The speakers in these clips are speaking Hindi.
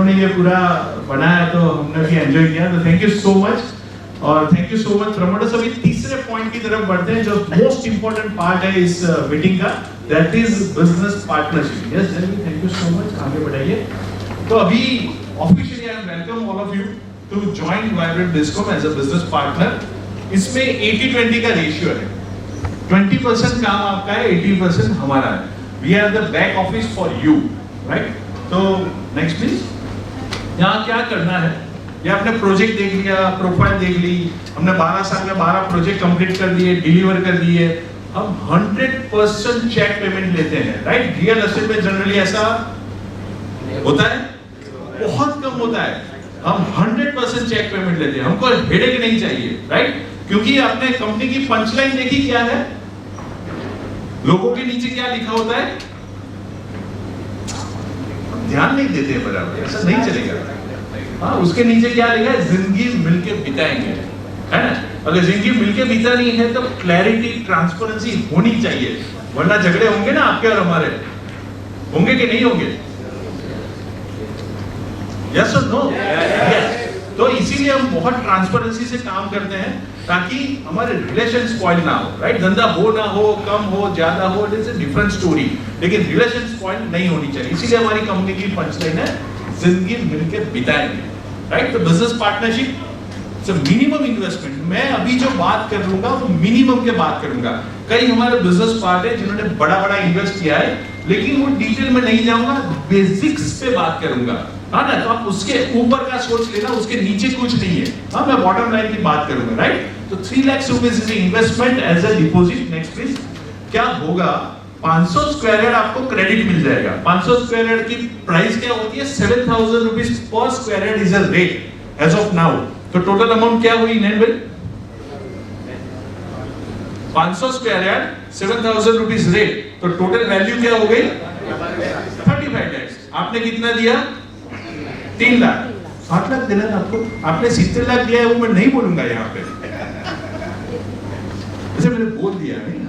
ने ये पूरा बनाया तो हमने भी एंजॉय किया, तो थैंक यू सो मच और thank you so much promoters. अभी तीसरे पॉइंट की तरफ बढ़ते हैं जो मोस्ट इंपॉर्टेंट पार्ट है इस मीटिंग का, that is business partnership. Yes जल्दी, थैंक यू सो मच, आगे बढ़ाइए। तो अभी officially I welcome all of you to join Vibrant Discom as a business partner. इसमें 80-20 का रेशियो है, 20% काम आपका है, 80% हमारा है। We are the back office for you, right. तो नेक्स्ट प्लीज। यहाँ क्या करना है, ये आपने प्रोजेक्ट देख लिया, प्रोफाइल देख ली, हमने 12 साल में 12 प्रोजेक्ट कंप्लीट कर दिए, डिलीवर कर दिए। हम 100% चेक पेमेंट लेते हैं, राइट। रियल एस्टेट में जनरली ऐसा होता है, बहुत कम होता है। हम 100% चेक पेमेंट लेते हैं, हमको हेडेक नहीं चाहिए, राइट। क्योंकि आपने कंपनी की पंचलाइन देखी क्या है, लोगों के नीचे क्या लिखा होता है, ध्यान नहीं देते हैं बराबर, ऐसा नहीं चलेगा। हाँ, उसके नीचे क्या लिखा है, जिंदगी मिलके बिताएंगे, है ना। अगर जिंदगी मिलके बितानी है तो क्लैरिटी, ट्रांसपेरेंसी होनी चाहिए, वरना झगड़े होंगे ना आपके और हमारे, होंगे कि नहीं होंगे? यस और नो? यस। तो इसीलिए हम बहुत ट्रांसपेरेंसी से काम करते हैं ताकि हमारे रिलेशन स्पॉइल ना हो, राइट। धंधा हो ना हो, कम हो, ज्यादा हो, it is a different story, लेकिन रिलेशन स्पॉइल नहीं होनी चाहिए। इसीलिए हमारी कंपनी की पंचलाइन है, जिंदगी मिलकर बिताएंगे, राइट। तो business partnership it's a minimum investment. मैं अभी जो बात कर लूंगा वो मिनिमम के बात करूंगा। कई हमारे बिजनेस पार्टनर जिन्होंने बड़ा बड़ा इन्वेस्ट किया है, लेकिन वो डिटेल में नहीं जाऊंगा, बेसिक्स पे बात करूंगा, हाँ ना। तो आप उसके ऊपर का सोच लेना, उसके नीचे कुछ नहीं है। हाँ, मैं बॉटम लाइन की बात करूंगा, राइट। तो 3 lakh rupees is investment as a deposit. Next please. क्या होगा, 500 स्क्वायर यार्ड आपको क्रेडिट मिल जाएगा। 500 स्क्वायर यार्ड की प्राइस क्या होती है, 7,000 rupees per square yard is a rate as of now. तो टोटल अमाउंट क्या हुई नैन बिल, 500 स्क्वायर यार्ड 7,000 रुपीस रेट, तो टोटल वैल्यू क्या हो गई 35 लाख। आपने कितना दिया, 3 लाख। 8 लाख देना आपको, आपने 70 लाख दिया है, वो मैं नहीं बोलूंगा यहाँ पे, जैसे मैंने बोल दिया नहीं,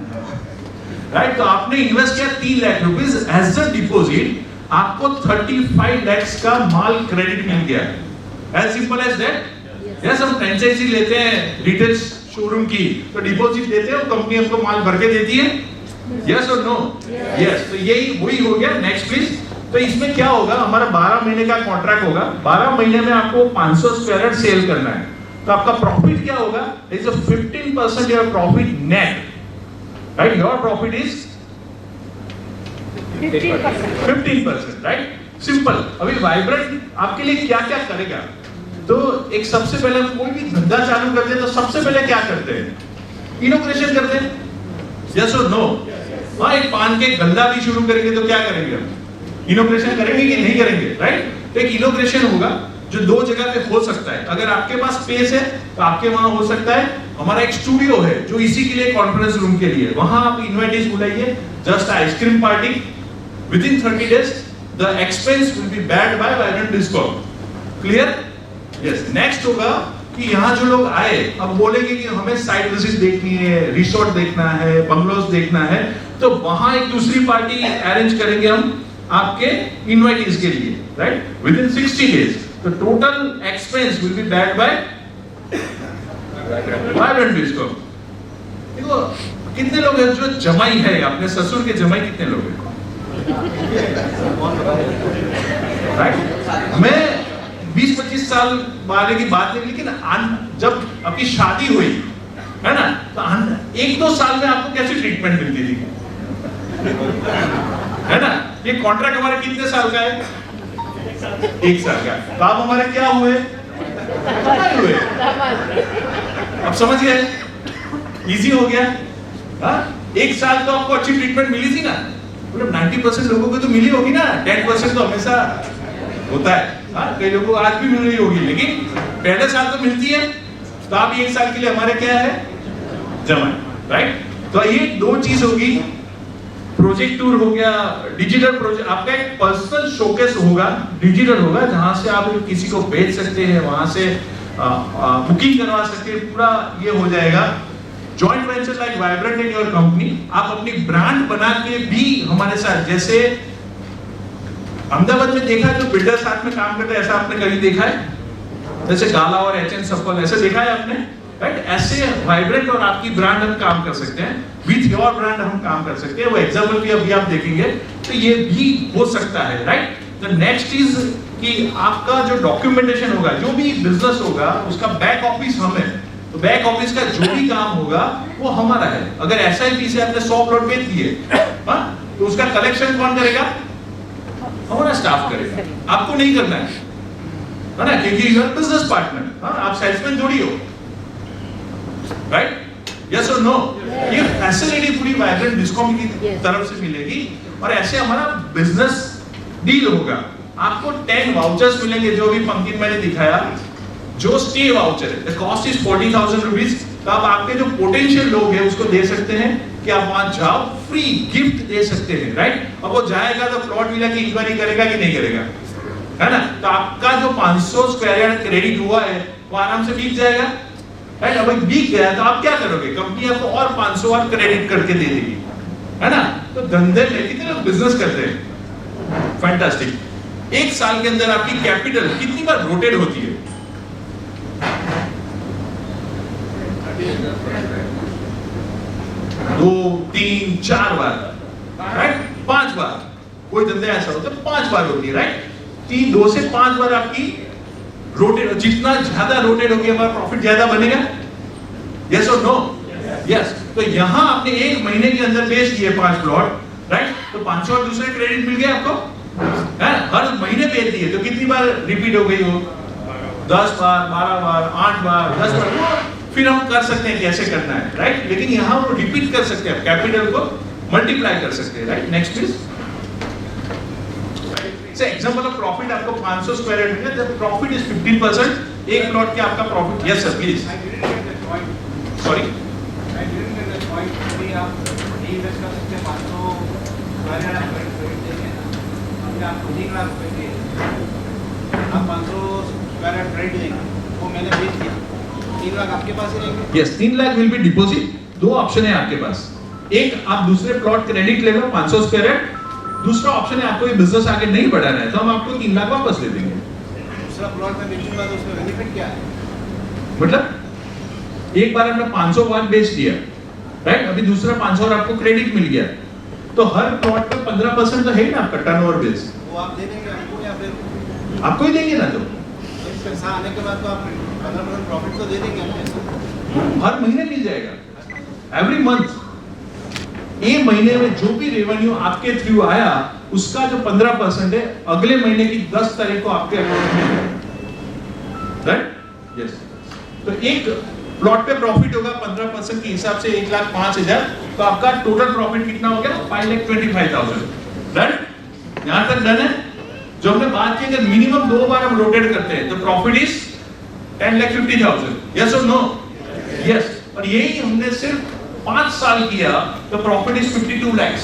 राइट। तो आपने इन्वेस्ट किया 3 lakh rupees as a deposit, आपको 35 लाख का माल क्रेडिट मिल गया, as simple as that. Yes, हम फ्रेंचाइजी लेते हैं रिटेल शोरूम की, तो डिपॉजिट देते हैं, कंपनी हमको माल भर के देती है, यस और नो? यस। तो यही वही हो गया। Next please. तो इसमें क्या होगा, हमारा 12 महीने का कॉन्ट्रैक्ट होगा, 12 महीने में आपको 500 स्क्वायर यार्ड सेल करना है। तो आपका प्रॉफिट क्या होगा, is a 15% your profit net, right. Your profit is 15%, right. Simple. अभी वाइब्रेंट आपके लिए क्या क्या करेगा, तो एक सबसे पहले हम कोई भी धंधा चालू करते हैं तो सबसे पहले क्या करते हैं, इनोग्रेशन करते हैं, यस और नो? हाँ, एक पान के गल्ला भी शुरू करेंगे तो क्या करेंगे हम, इनोग्रेशन करेंगे कि नहीं करेंगे, राइट। तो एक इनोग्रेशन होगा जो 2 जगह पे हो सकता है। अगर आपके पास स्पेस है तो आपके वहां हो सकता है, हमारा एक स्टूडियो है जो इसी के लिए, कॉन्फ्रेंस रूम के लिए, वहां आप इनवाइटीज बुलाइए, just ice cream party, within 30 days the expense will be beared by Vibrant Discom. Clear? Yes. Next होगा कि यहाँ जो लोग आए अब बोलेंगे कि हमें साइट विजिट देखनी है, रिसोर्ट देखना है, बंगलोज देखना है, तो वहां एक दूसरी पार्टी अरेंज करेंगे हम आपके इनवाइटीज के लिए, राइट, विद इन 60 डेज। तो total expense will be beared by Vibrant Discom. देखो कितने लोग हैं जो जमाई है, अपने ससुर के जमाई कितने लोग हैं, राइट। मैं 20-25 साल वाले की बात नहीं, लेकिन जब आपकी शादी हुई है ना, तो 1-2 साल में आपको कैसी ट्रीटमेंट मिलती थी, है ना। ये कॉन्ट्रैक्ट हमारे कितने साल का है, 1 साल का। तो आप हमारे क्या हुए, हुए। अब समझ गए, इजी हो गया। हाँ, 1 साल तो आपको अच्छी ट्रीटमेंट मिली थी ना, मतलब 90% लोगों को तो मिली होगी ना, 10% तो हमेशा होता है। हाँ, कई लोगों को आज भी मिल रही होगी, लेकिन पहले साल तो मिलती है। तो आप 1 साल के लिए हमारे क्या है, जमा, राइट। तो ये 2 चीज होगी, प्रोजेक्ट टूर हो गया, डिजिटल प्रोजेक्ट, आपका एक पर्सनल शोकेस होगा, डिजिटल होगा, जहां से आप किसी को भेज सकते हैं, वहां से बुकिंग करवा सकते हैं, पूरा ये हो जाएगा। Joint venture like vibrant in your company, आप अपनी ब्रांड बना के भी हमारे साथ, जैसे अहमदाबाद में देखा है जो बिल्डर साथ में काम करते हैं, ऐसा आपने कभी देखा है? जैसे गाला और एचएन सफल, ऐसे देखा है आपने? राइट, ऐसे वाइब्रेंट और आपकी ब्रांड हम काम कर सकते हैं, विथ योर ब्रांड हम काम कर सकते हैं। वो एग्जांपल भी अभी आप देखेंगे, तो ये भी हो सकता है। राइट, द नेक्स्ट इज कि आपका जो डॉक्यूमेंटेशन होगा, जो भी बिजनेस होगा, उसका बैक ऑफिस हम है, तो बैक ऑफिस का जो भी काम होगा वो हमारा है। अगर एसआईपी से आपने 100 प्लॉट बेच दिए, तो उसका कलेक्शन कौन करेगा? हमारा स्टाफ करेगा, आपको नहीं करना है ना, क्योंकि यू आर बिजनेस पार्टनर, आप सेल्समैन थोड़ी हो। राइट, यस और नो? ये फैसिलिटी पूरी वाइब्रेंट डिस्कॉम की तरफ से मिलेगी और ऐसे हमारा बिजनेस डील होगा। आपको 10 वाउचर्स मिलेंगे, जो भी पंक्ति मैंने दिखाया, जो स्टे वाउचर है, द कॉस्ट इज 40,000 रुपीज। तो आप आपके जो पोटेंशियल लोग हैं उसको दे सकते हैं कि आप वहां जाओ, फ्री गिफ्ट दे सकते हैं। राइट, अब वो जाएगा तो प्लॉट विला की इंक्वायरी करेगा कि नहीं करेगा, है ना? तो आपका जो 500 स्क्वायर यार्ड क्रेडिट हुआ है वो आराम से बिक जाएगा। राइट, अब बिक गया तो आप क्या करोगे? कंपनी आपको और 500 और क्रेडिट करके दे देगी, है ना? तो धंधे में कितने लोग बिजनेस करते हैं? फैंटास्टिक। एक साल के अंदर आपकी कैपिटल कितनी बार रोटेट होती है? 2, 3, 4 बार, राइट? 5 बार। कोई धंधे ऐसा होता है 5 बार होती है। राइट, 2 से 5 बार आपकी रोटेट, जितना ज्यादा रोटेट होगी हमारा प्रॉफिट ज्यादा बनेगा। यस और नो? यस। तो यहां आपने 1 महीने के अंदर बेच दिए 5 प्लॉट, राइट? तो 500 और दूसरे क्रेडिट मिल गया आपको, है? हर महीने बेच दिए तो कितनी बार रिपीट हो गई हो? 10 बार, 12 बार, 8 बार, 10 बार। फिर हम कर सकते हैं कैसे करना है, राइट? लेकिन यहां वो रिपीट कर सकते हैं, कैपिटल को मल्टीप्लाई कर सकते हैं। Right, next please. से एग्जांपल ऑफ प्रॉफिट आपको 500 स्क्वायर यार्ड में, जब प्रॉफिट इज 15%, एक प्लॉट के आपका profit. Yes sir, please. Sorry, I didn't get the point कि आप इन्वेस्ट कर सकते हैं 500 स्क्वायर यार्ड क्रेडिट देंगे ना, अभी आपको 3 लाख रुपए दिए, आप 500 स्क्वायर यार्ड क्रेडिट देंगे, वो मैंने बेच दिया, 3 लाख आपके पास ही रहेंगे। Yes, 3 lakh will be deposit. 2 option है आपके पास, एक आप दूसरे प्लॉट क्रेडिट ले लो 500 स्क्वायर यार्ड, दूसरा ऑप्शन है आपको ये बिजनेस आगे नहीं बढ़ाना है तो हम आपको 3 लाख वापस दे देंगे। दूसरा प्लॉट में बेचूंगा तो उसमें बेनिफिट क्या है? मतलब एक बार हमने 500 वाट बेच दिया, राइट? अभी दूसरा 500 और आपको क्रेडिट मिल गया, तो हर प्लॉट पे 15% तो है ही ना आपका टर्नओवर बेस। वो आप दे देंगे हमको या फिर आपको ही देंगे ना? तो पैसा आने के बाद तो आप 15% प्रॉफिट तो दे देंगे हमें, हर महीने मिल जाएगा, एवरी मंथ। ये महीने में जो भी रेवेन्यू आपके थ्रू आया उसका जो 15% है अगले महीने की 10 तारीख को आपके अकाउंट में है, राइट? यस। तो एक प्लॉट पे प्रॉफिट होगा 15% के हिसाब से 1,05,000, तो आपका टोटल प्रॉफिट कितना हो गया? 5,25,000। राइट, यहां तक डन है। जो हमने बात की, अगर मिनिमम 2 बार हम रोटेट करते हैं तो प्रॉफिट इज 10,50,000। यस और नो? यस। और यही हमने सिर्फ 5 साल किया तो प्रॉफिट इज 52 lakhs,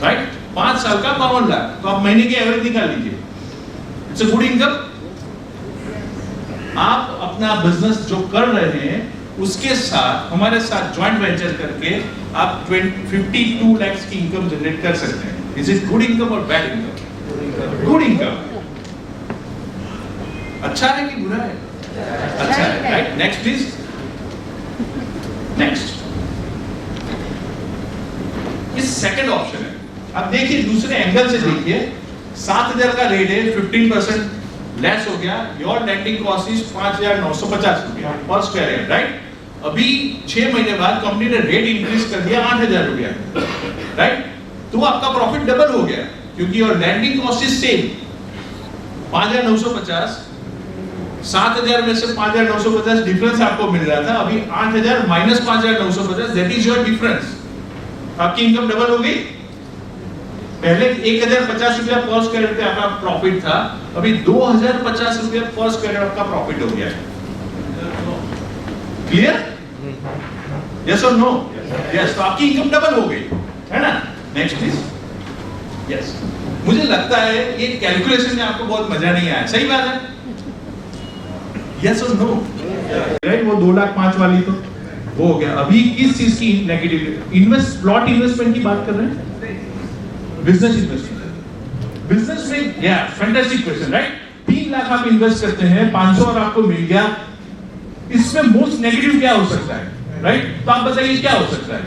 राइट? 5 साल का 52 लाख, तो आप महीने की एवरेज निकाल लीजिए। It's a good income. आप अपना बिजनेस जो कर रहे हैं उसके साथ हमारे साथ जॉइंट वेंचर करके आप 52 lakhs की इनकम जनरेट कर सकते हैं। इज इट गुड इनकम और बैड इनकम? Good income. अच्छा है कि बुरा है? अच्छा है, राइट? Next please. नेक्स्ट, इस सेकंड ऑप्शन है। अब देखिए दूसरे एंगल से देखिए, 7,000 का रेट है, 15% लेस हो गया, योर लैंडिंग कॉस्ट इज 5,950 रुपया पर स्क्वायर यार्ड, राइट? अभी 6 महीने बाद कंपनी ने रेट इंक्रीज कर दिया 8,000 रुपया, राइट? तो आपका प्रॉफिट डबल हो गया क्योंकि your landing cost is same 5,950, 7,000 में से 5,950 डिफरेंस आपको मिल रहा था, अभी 8,000 minus 5,950, that is your difference. आपकी इनकम डबल हो गई। पहले 1,050 रुपया पर स्क्वायर यार्ड पे आपका प्रॉफिट था, अभी 2,050 रुपया पर स्क्वायर यार्ड आपका प्रॉफिट हो गया। क्लियर? यस और नो? यस। तो आपकी इनकम डबल हो गई, है ना? Next please. यस। मुझे लगता है ये कैलकुलेशन में आपको बहुत मजा नहीं आया, सही बात है? यस और नो? राइट, वो 2,05,000 वाली तो वो हो गया। अभी किस चीज की नेगेटिव? प्लॉट इन्वेस्टमेंट की बात कर रहे हैं, बिजनेस इन्वेस्टमेंट। बिजनेस में या फैंटास्टिक क्वेश्चन राइट। 3 लाख आप इन्वेस्ट करते हैं, 500 और आपको मिल गया, इसमें मोस्ट नेगेटिव क्या हो सकता है राइट? तो आप बताइए क्या हो सकता है?